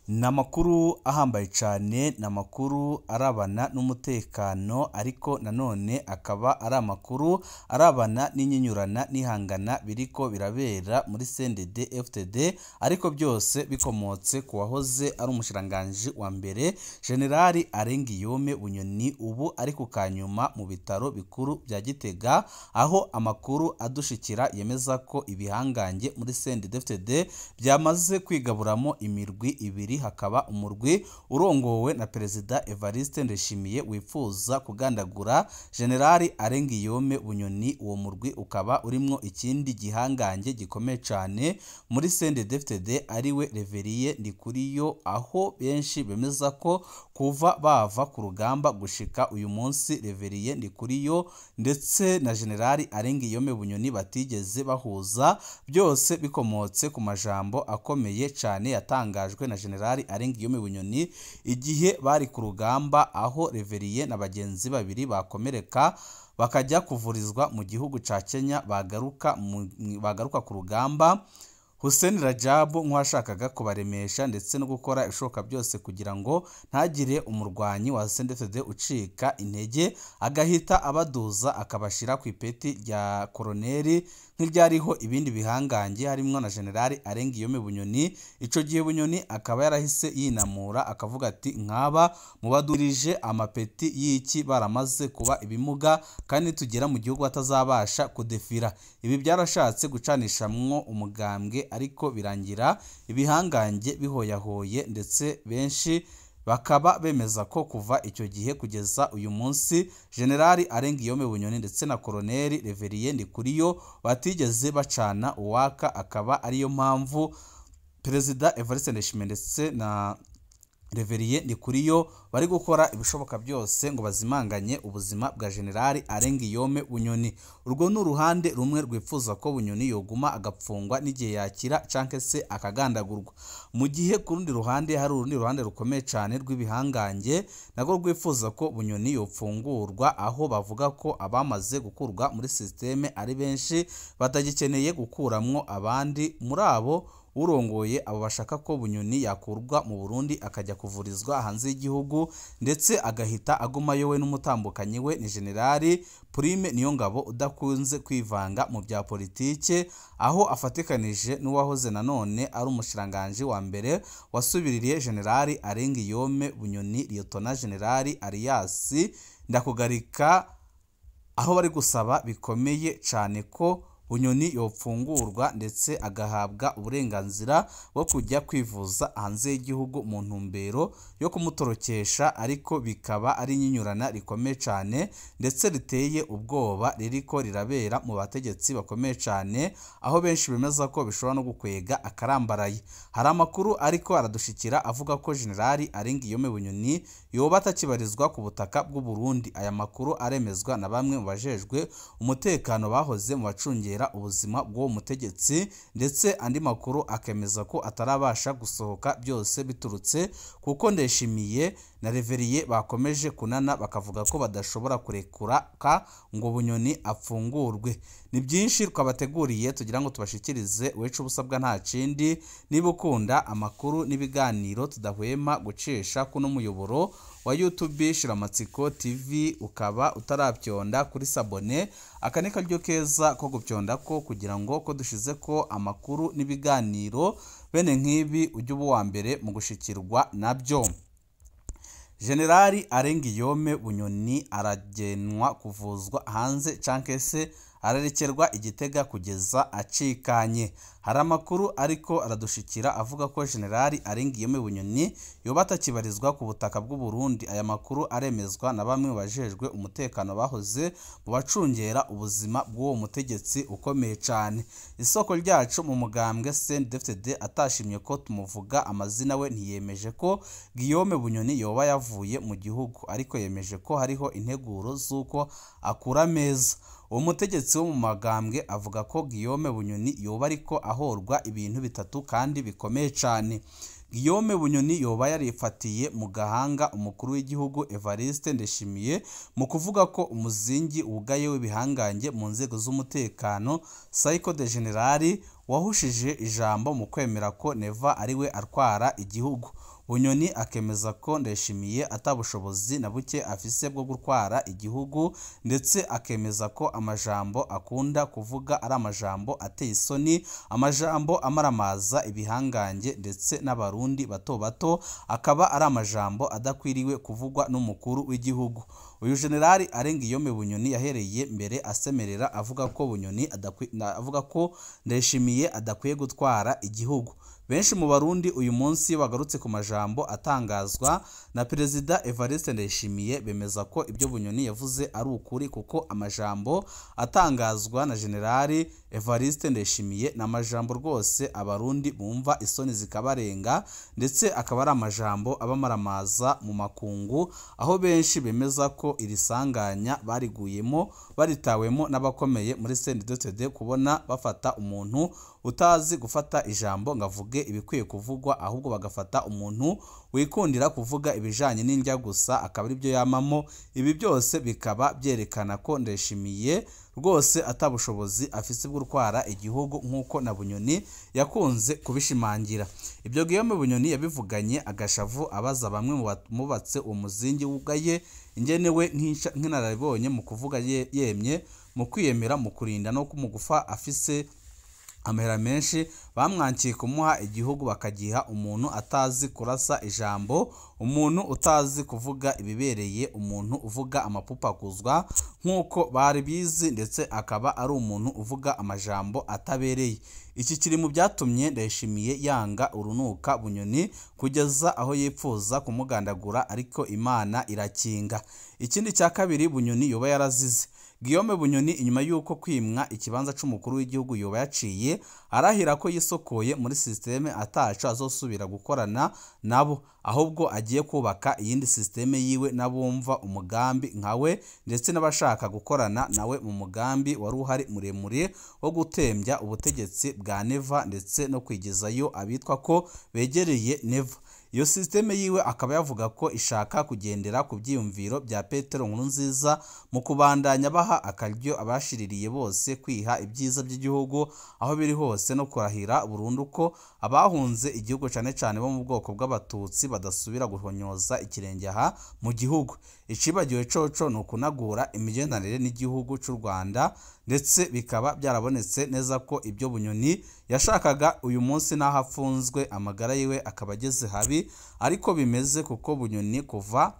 Namakuru ahambaye cyane, namakuru arabana n'umutekano ariko nanone akaba ari amakuru arabana n'inyinyurana n'ihangana biriko birabera muri CNDD FDD, ariko byose bikomotse ku wahoze ari umushikiranganji wa mbere Generali Arengiyome Bunyoni, ubu ari ku kanyuma mu bitaro bikuru bya Gitega, aho amakuru adushikira yemeza ko ibihangange muri CNDD FDD byamaze kwigaburamo imirwi ibiri, hakaba umurwi urongowe na Perezida Evariste Ndayishimiye wifuza kugandagura Generali Arengiyome Bunyoni. Uwo murwi ukaba urimwo ikindi gihangange gikomeye cyane muri CNDD FDD ariwe Reveriye Ndikuriyo, aho benshi bemeza ko kuva bava ku rugamba gushika uyu munsi Reveriye Ndikuriyo ndetse na Generali Arengiyome Bunyoni batigeze bahuza, byose bikomotse ku majambo akomeye cyane yatangajwe na Generali Arengiyome Bunyoni igihe bari ku rugamba, aho Reveriye na bagenzi babiri bakomereka bakajya kuvurizwa mu gihugu ca Kenya, bagaruka ku rugamba. Hussein Rajabu nk'uwashakaga kubaremesha ndetse no gukora ibishoboka byose kugira ngo ntagire umurwanyi wa CNDD FDD ucika intege, agahita abaduza akabashira ku ipeti rya koroneri nk'iryariho ibindi bihangange harimwo na Generali Arengiyome Bunyoni. Ico gihe Bunyoni akaba yarahise yinamura akavuga ati nkaba mubadurije amapeti y'iki baramaze kuba ibimuga kandi tugera mu gihugu batazabasha kudefira. Ibi byarashatse gucanishamwo umugambwe ariko birangira ibihangange bihoyahoye, ndetse benshi bakaba bemeza ko kuva icyo gihe kugeza uyu munsi Generali Arengiyome Bunyoni ndetse na Koloneli Reveriye Ndikuriyo batigeze bacana uwaka, akaba ariyo mpamvu Perezida Evariste Ndayishimiye ndetse na Reveriye Ndikuriyo bari gukora ibishoboka byose ngo bazimanganye ubuzima bwa Generali Arengiyome Bunyoni. Urwo ni uruhande rumwe rwifuza ko Bunyoni yoguma agapfungwa n'igihe yakira canke se akagandagurwa, mu gihe ku rundi ruhande hari urundi ruhande rukomeye cyane rw'ibihangange nagwo rwifuza ko Bunyoni yopfungurwa, aho bavuga ko abamaze gukurwa muri systeme ari benshi batagikeneye gukuramwo abandi. Muri abo urongoye abo bashaka ko Bunyoni yakurwa mu Burundi akajya kuvurizwa hanze y'igihugu ndetse agahita agumayo we n'umutambukanyi we ni Generali Prime Niyongabo udakunze kwivanga mu bya politike, aho afatikanije n'uwahoze nanone ari umushikiranganji wa mbere wasubiririye Generali Arengiyome Bunyoni, Lieutenant Generali Arias Ndakugarika, aho bari gusaba bikomeye cyane ko Bunyoni yopfungurwa ndetse agahabwa uburenganzira bwo kujya kwivuza hanze y'igihugu mu ntumbero yo kumutorokesha, ariko bikaba ari inyinyurana rikomeye cyane ndetse riteye ubwoba ririko rirabera mu bategetsi bakomeye cyane, aho benshi bemeza ko bishobora no gukwega akarambaraye. Hari amakuru ariko aradushikira avuga ko Generali Arengiyome Bunyoni yoba atakibarizwa ku butaka bw'u Burundi. Aya makuru aremezwa na bamwe mu bajejwe umutekano bahoze mu bacungera ubuzima bw'uwo mutegetsi, ndetse andi makuru akemeza ko atarabasha gusohoka, byose biturutse kuko Ndayishimiye na Reveriye bakomeje kunana bakavuga ko badashobora kurekura ngo Bunyoni apfungurwe. Ni byinshi twabateguriye tugira ngo tubashikirize, wecu ubusabwa nta kindi, niba ukunda amakuru n'ibiganiro tudahwema gucisha kuno muyoboro wa YouTube Shiramatsiko TV, ukaba utarabyonda kuri sabone, aka ni karyo keza ko gupyonda ko kugira ngo ko dushize ko amakuru n'ibiganiro bene nk'ibi ujye uba uwa mbere mu gushikirwa nabyo. Generali Arengiyome Bunyoni aragenwa kuvuzwa hanze canke se ararekerwa Igitega kugeza acikanye. Hari amakuru ariko aradushikira avuga ko Generali Arengiyome Bunyoni yoba atakibarizwa ku butaka bw'u Burundi. Aya makuru aremezwa na bamwe bajejwe umutekano bahoze mu bacungera ubuzima bw'uwo mutegetsi ukomeye cyane. Isoko ryacu mu mugambwe CNDD FDD atashimye ko tumuvuga amazina we ntiyemeje ko Guillaume Bunyoni yoba yavuye mu gihugu, ariko yemeje ko hariho integuro z'uko akura meza. Uwo mutegetsi wo mu magambwe avuga ko Guillaume Bunyoni yoba ariko ahorwa ibintu bitatu kandi bikomeye cyane. Guillaume Bunyoni yoba yarifatiye mu gahanga umukuru w'igihugu Evariste Ndayishimiye mu kuvuga ko umuzingi ugaye w'ibihangange mu nzego z'umutekano Psycho de Generali wahushije ijambo mu kwemera ko Neva ariwe atwara igihugu. Bunyoni akemeza ko Ndayishimiye atabushobozi na buke afise bwo gutwara igihugu, ndetse akemeza ko amajambo akunda kuvuga ari amajambo ateye isoni, amajambo amaramaza ibihangange ndetse n'abarundi bato bato, akaba ari amajambo adakwiriwe kuvugwa n'umukuru w'igihugu. Uyu generali Arengiyome Bunyoni yahereye mbere asemerera avuga ko Ndayishimiye adakwiye gutwara igihugu. Benshi mu Barundi uyu munsi bagarutse ku majambo atangazwa na Perezida Evariste Ndayishimiye, bemeza ko ibyo Bunyoni yavuze ari ukuri, kuko amajambo atangazwa na Generali Evariste Ndayishimiye ni amajambo rwose Abarundi bumva isoni zikabarenga, ndetse akaba ari amajambo abamaramaza mu makungu, aho benshi bemeza ko iri sanganya bariguyemo baritawemo n'abakomeye muri CNDD-FDD, kubona bafata umuntu utazi gufata ijambo ngo avuge ibikwiye kuvugwa, ahubwo bagafata umuntu wikundira kuvuga ibijanye n'indya gusa akaba ari byo yamamo. Ibi byose bikaba byerekana ko Ndayishimiye rwose atabushobozi afise bwo gutwara igihugu, nk'uko na Bunyoni yakunze kubishimangira. Ibyo Guillaume Bunyoni yabivuganye agashavu, abaza bamwe mu bamubatse uwo muzingi wugaye ingenewe nk'inararibonye mu kuvuga yemye, mu kwiyemera, mu kurinda no mu gufa afise amahera menshi, bamwankiye kumuha igihugu bakagiha umuntu atazi kurasa ijambo, umuntu utazi kuvuga ibibereye, umuntu uvuga amapupakuzwa nk'uko bari bizi, ndetse akaba ari umuntu uvuga amajambo atabereye. Iki kiri mu byatumye Ndayishimiye yanga urunuka Bunyoni kugeza aho yipfuza kumugandagura, ariko Imana irakinga. Ikindi cya kabiri Bunyoni yoba yarazize. Guillaume Bunyoni inyuma y'uko kwimwa ikibanza c'umukuru w'igihugu yoba yaciye arahira ko yisokoye muri systeme ataco azosubira gukorana nabo, ahubwo agiye kubaka iyindi systeme yiwe n'abumva umugambi nkawe, ndetse n'abashaka gukorana nawe mu mugambi wari uhari muremure wo gutembya ubutegetsi bwa Neva, ndetse no kwigezayo abitwa ko begereye Neva. Iyo systeme yiwe akaba yavuga ko ishaka kugendera ku byiyumviro bya Petero Nkurunziza mu kubandanya baha akaryo abashiririye bose kwiha ibyiza by'igihugu aho biri hose, no kurahira burundu ko abahunze igihugu cyane cyane bo mu bwoko bw'abatutsi badasubira guhonyoza ikirenge aha mu gihugu. Icibagiwe coco no kunagura imigendanire n'igihugu cy'u Rwanda, ndetse bikaba byarabonetse neza ko ibyo Bunyoni yashakaga uyu munsi naho afunzwe amagara yiwe akaba ageze habi ariko bimeze, kuko Bunyoni kuva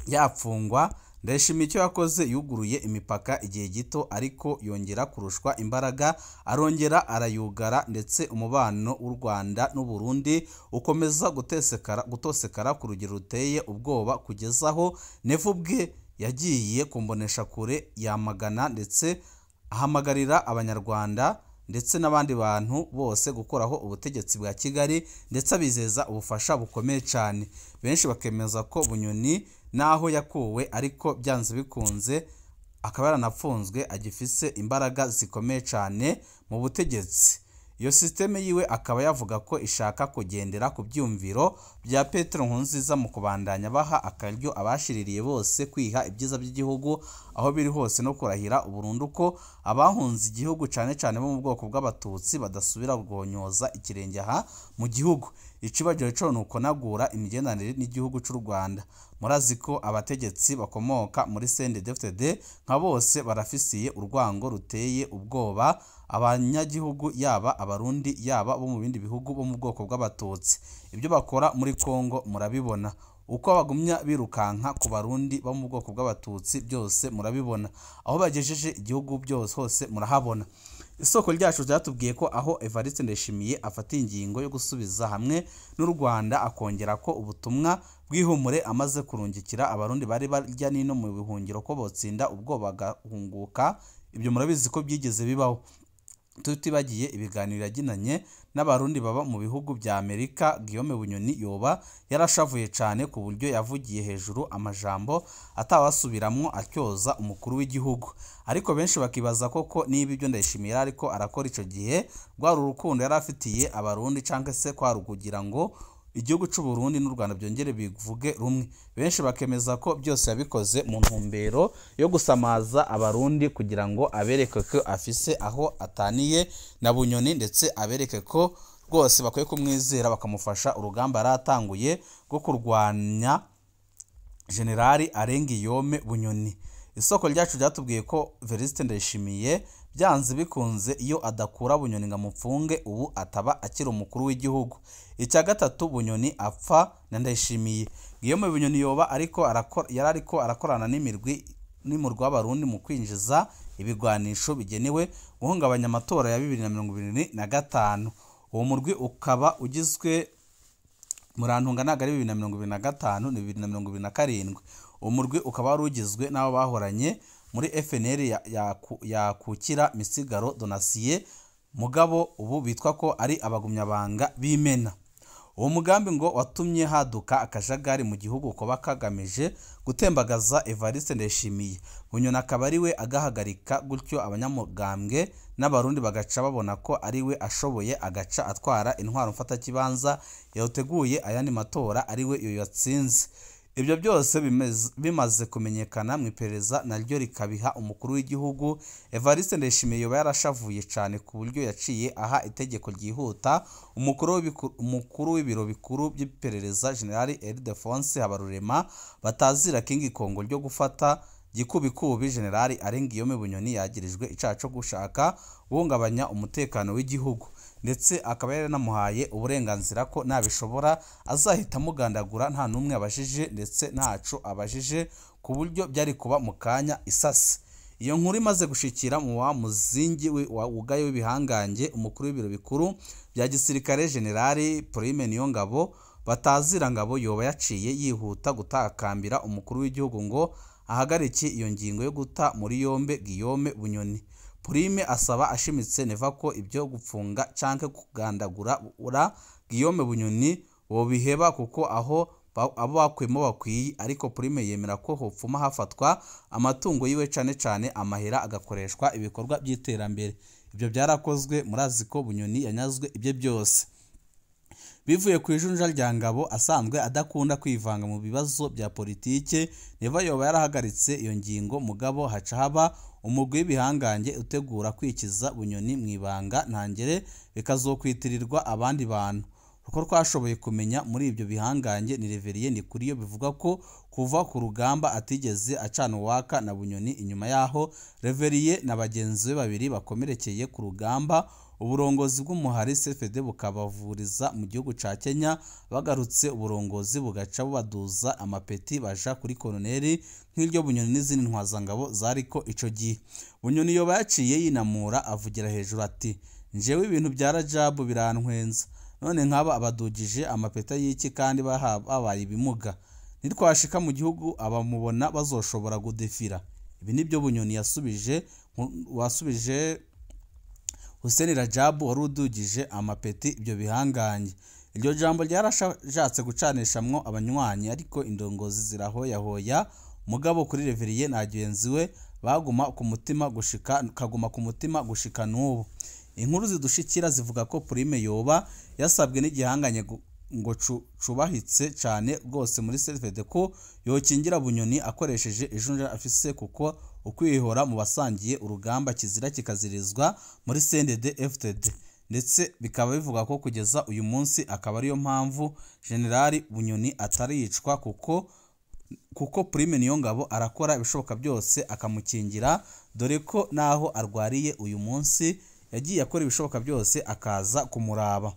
yapfungwa Ndayishimiye icyo yakoze yuguruye imipaka igihe gito, ariko yongera kurushwa imbaraga arongera arayugara, ndetse umubano w'u Rwanda n'u Burundi ukomeza gutosekara ku rugero ruteye ubwoba, kugezaho Neva ubwe yagiye kumbonesha kure yamagana, ndetse ahamagarira Abanyarwanda ndetse n'abandi bantu bose gukoraho ubutegetsi bwa Kigali, ndetse abizeza ubufasha bukomeye cyane. Benshi bakemeza ko Bunyoni naho yakuwe ariko byanze bikunze akaba yaranapfunzwe agifise imbaraga zikomeye cyane mu butegetsi. Iyo systeme yiwe akaba yavuga ko ishaka kugendera ku byumviro bya Petero Nkurunziza mu kubandanya baha akaryo abashiririye bose kwiha ibyiza by'igihugu aho biri hose, no kurahira uburundu ko abahunze igihugu cyane cyane bo mu bwoko bw'abatutsi badasubira guhonyoza ikirenge aha mu gihugu. Icibagiwe co nuko nagura imigendanire n'igihugu cy'u Rwanda. Murazi ko abategetsi bakomoka muri CNDD-FDD nka bose barafisiye urwango ruteye ubwoba abanyagihugu, yaba Abarundi yaba bo mu bindi bihugu bo mu bwoko bw'abatutsi. Ibyo bakora muri Kongo murabibona, uko bagumya birukanka ku Barundi bo mu bwoko bw'abatutsi byose murabibona, aho bagejeje igihugu byose hose murahabona. Isoko ryacu ryatubwiye ko aho Evariste Ndayishimiye afata ingingo yo gusubiza hamwe n'u Rwanda, akongera ko ubutumwa bw'ihumure amaze kurungikira Abarundi bari barya nino mu bihungiro ko botsinda ubwo bagahunguka. Ibyo murabizi ko byigeze bibaho. Tutibagiye ibiganiro yaginanye n'Abarundi baba mu bihugu bya Amerika. Guillaume Bunyoni yoba yarashavuye cyane ku buryo yavugiye hejuru amajambo atawasubiramwo atyoza umukuru w'igihugu, ariko benshi bakibaza koko niba ibyo Ndayishimiye ariko arakora ico gihe rwari urukundo yari afitiye Abarundi, cyangwa se kwari kugira ngo igihugu cy'u Burundi n'u Rwanda byongere bivuge rumwe. Benshi bakemeza ko byose yabikoze mu ntumbero yo gusamaza Abarundi kugira ngo abereke ko afise aho ataniye na Bunyoni, ndetse abereke ko rwose bakwiye kumwizera bakamufasha urugamba yaratanguye rwo kurwanya Generali Arengiyome Bunyoni. Isoko ryacu ryatubwiye ko Venuste Ndayishimiye byanze bikunze iyo adakura Bunyoni ngo amupfunge ubu ataba akiri umukuru w'igihugu. Icya gatatu, Bunyoni apfa na Ndayishimiye. Guillaume Bunyoni yoba ariko arakorana n'umurwi w'abarundi mu kwinjiza ibigwanisho bigenewe guhungabanya amatora ya 2025. Uwo murwi ukaba ugizwe murantunga nagari 2025 ni 2027. Uwo murwi ukaba wari ugizwe n'abo bahoranye muri FNL ya Kukira Misigaro Donatien mugabo ubu bitwa ko ari abagumyabanga b'Imena. Uwo mugambi ngo watumye haduka akajagari mu gihugu ko bakagamije gutembagaza Evariste Ndayishimiye. Bunyoni akaba ari we agahagarika gutyo abanyamugambwe n'abarundi bagaca babona ko ari we ashoboye agaca atwara intwaro mfata kibanza yateguye ayandi matora ari we yatsinze. Ibyo byose bimaze kumenyekana mu iperereza naryo rikabiha umukuru w'igihugu. Evariste Ndayishimiye yoba yarashavuye cyane ku buryo yaciye aha itegeko ryihuta umukuru w'ibiro bikuru by'iperereza General Ildefonse Habarurema batazira King Kongo ryo gufata gikubikubi General Arengiyome Bunyoni yagirijwe icyaha cyo gushaka guhungabanya umutekano w'igihugu, ndetse akaba yaranamuhaye uburenganzira ko nabishobora azahita mugandagura nta numwe abajije ndetse ntaco abajije, ku buryo byari kuba mu kanya isasi. Iyo nkuru imaze gushikira mu wa muzingi wugaye w'ibihangange umukuru w'ibiro bikuru bya gisirikare General Prime Niyongabo batazira ngabo yoba yaciye yihuta gutakambira umukuru w'igihugu ngo ahagariki iyo ngingo yo guta muri yombe Guillaume Bunyoni. Prime asaba ashimitse neva ko ibyo gupfunga canke kugandagura Guillaume Bunyoni bo biheba kuko aho abo bakwemo bakwiye, ariko Prime yemera ko hopfuma hafatwa amatungo yiwe cane amahera agakoreshwa ibikorwa by'iterambere. Ibyo byarakozwe murazi ko Bunyoni yanyazwe ibye byose bivuye ku ijunja rya ngabo asanzwe adakunda kwivanga mu bibazo bya politike. Neva yoba yarahagaritse iyo ngingo mugabo haca haba umugwi w'ibihangange utegura kwikiza Bunyoni mu ibanga ntangere bikazokwitirirwa abandi bantu. Uko twashoboye kumenya muri ibyo bihangange ni Reverien Ndikuriyo bivuga ko kuva ku rugamba atigeze acana uwaka na Bunyoni. Inyuma yaho Reverien na bagenzi be babiri bakomerekeye ku rugamba, uburongozi bw'umuhari CFD bukabavuriza mu gihugu ca Kenya. Bagarutse uburongozi bugaca bubaduza amapeti baja kuri koloneli nk'iryo Bunyoni n'izindi ntwazangabo zariko ico gihe. Bunyoni yoba yaciye yinamura avugira hejuru ati njewe ibintu bya Rajabu birantwenza, none nkaba abadugije amapeta y'iki kandi babaye ibimuga, nitwashika mu gihugu abamubona bazoshobora gudefira. Ibi nibyo Bunyoni wasubije Hussein Rajabu wari udugije amapeti ibyo bihanganye. Iryo jambo ryarashatse gucanishamwo abanywanyi, ariko indongozi zirahoyahoya mugabo kuri Reverien na agenzi we baguma ku mutima gushika n'ubu. Inkuru zidushikira zivuga ko Prime yoba yasabwe n'igihanganye ngo cubahitse cyane rwose muri CFD ko yokingira Bunyoni akoresheje ijunja afise, kuko ukwihora mu basangiye urugamba kizira kikazirizwa muri CNDD FDD, ndetse bikaba bivuga ko kugeza uyu munsi akaba ariyo mpamvu General Bunyoni ataricwa kuko Prime Niyongabo arakora ibishoboka byose akamukingira, dore ko naho arwariye uyu munsi yagiye akora ibishoboka byose akaza kumuraba.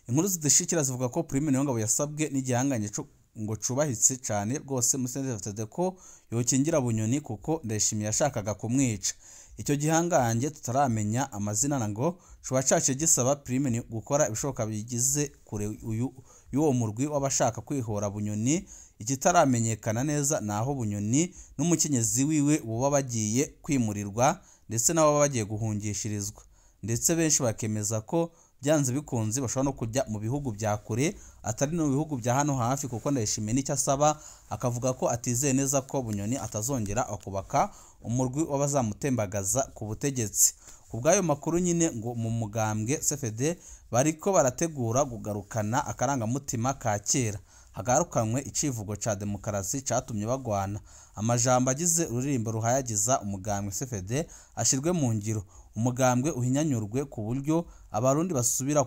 Inkuru zidashikira zivuga ko Prime Niyongabo yasabwe n'igihanganye ngo cubahitse cyane rwose muri CNDD ko yokingira Bunyoni kuko Ndayishimiye yashakaga kumwica. Icyo gihanganye tutaramenya amazina ngo cuba cace gisaba Prime gukora ibishoboka bigize kure y'uwo murwi w'abashaka kwihora Bunyoni. Ikitaramenyekana neza naho Bunyoni n'umukenyezi wiwe buba bagiye kwimurirwa ndetse nabo bagiye guhungishirizwa, ndetse benshi bakemeza ko byanze bikunze bashobora no kujya mu bihugu bya kure atari no bihugu bya hano hafi, kuko Ndayishimiye n'icyo asaba akavuga ko atizeye neza ko Bunyoni atazongera akubaka umurwi w'abazamutembagaza ku butegetsi. Kubw'ayo makuru nyine ngo mu mugambwe CFD bariko barategura kugarukana akarangamutima ka kera, hagarukanwe icivugo ca demokarasi catumye bagwana. amajambo agize ururirimbo ruhayagiza umugambwe CFD ashirwe mu ngiro, umugambwe uhinyanyurwe ku buryo abarundi basubira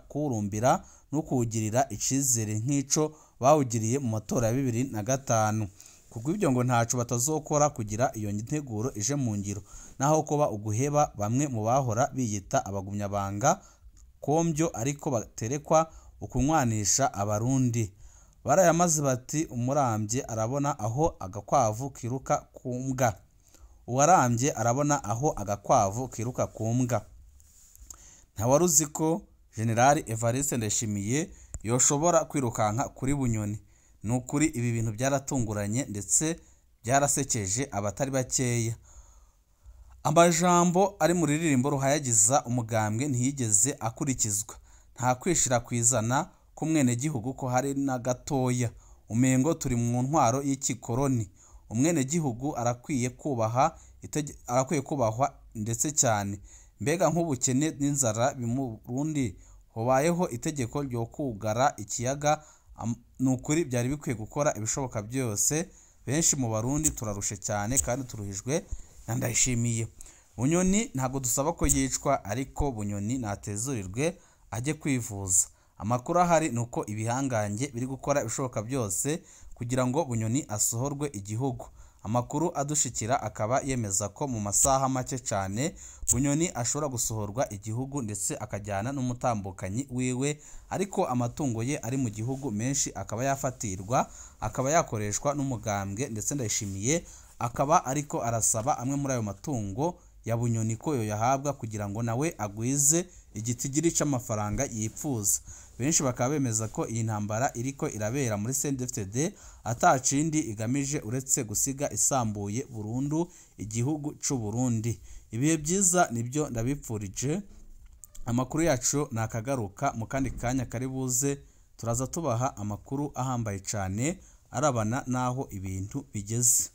kuwurumbira no kuwugirira icizere nk'ico bawugiriye mu matora ya 2005. Kubw'ibyo ngo ntaco batazokora kugira iyo nteguro ije mu ngiro, naho kuba uguheba bamwe mu bahora biyita abagumyabanga kombyo ariko baterekwa ukunywanisha abarundi. Barayamaze bati umurambye arabona aho agakwavu kiruka kumbwa, uwarambye arabona aho agakwavu kiruka kumbwa. Ntawaruzi ko General Evariste Ndayishimiye yoshobora kwirukanka kuri Bunyoni. Nukuri ibi bintu byaratunguranye ndetse byarasekeje abatari bakeya. Amajambo ari mu riririmbo ruhayagiza umugambwe ntiyigeze akurikizwa. Nta kwishira kwizana kumwene gihugu ko hari na gatoya. Umengo turi mu ntwaro y'ikikoroni. Umwene gihugu arakwiye kubahwa ndetse cyane. Mbega nk'ubukene n'inzara bimurundi hobayeho itegeko ryo kugara ikiyaga, nukuri byari bikwiye gukora ibishoboka byose. Benshi mu barundi turarushe cyane kandi turuhijwe na Ndayishimiye. Bunyoni ntago dusaba ko yicwa, ariko Bunyoni natezurirwe ajye kwivuza. Amakuru ahari nuko ibihangange biri gukora ibishoboka byose kugira ngo Bunyoni asohorwe igihugu. Amakuru adushikira akaba yemeza ko mu masaha make cyane Bunyoni ashobora gusohorwa igihugu ndetse akajyana n'umutambukanyi wiwe, ariko amatungo ye ari mu gihugu menshi akaba yafatirwa, akaba yakoreshwa n'umugambwe ndetse Ndayishimiye akaba ariko arasaba amwe muri ayo matungo ya Bunyoni ko yahabwa kugira ngo nawe agwize igitigiri c'amafaranga yipfuza. Benshi bakaba bemeza ko iyi ntambara iriko irabera muri CNDD-FDD atacindi igamije uretse gusiga isambuye burundu igihugu c'u Burundi. Ibihe byiza nibyo ndabipfurije. Amakuru yacu nakagaruka mu kandi kanya kari buze, turaza tubaha amakuru ahambaye cyane arabana naho ibintu bigeze.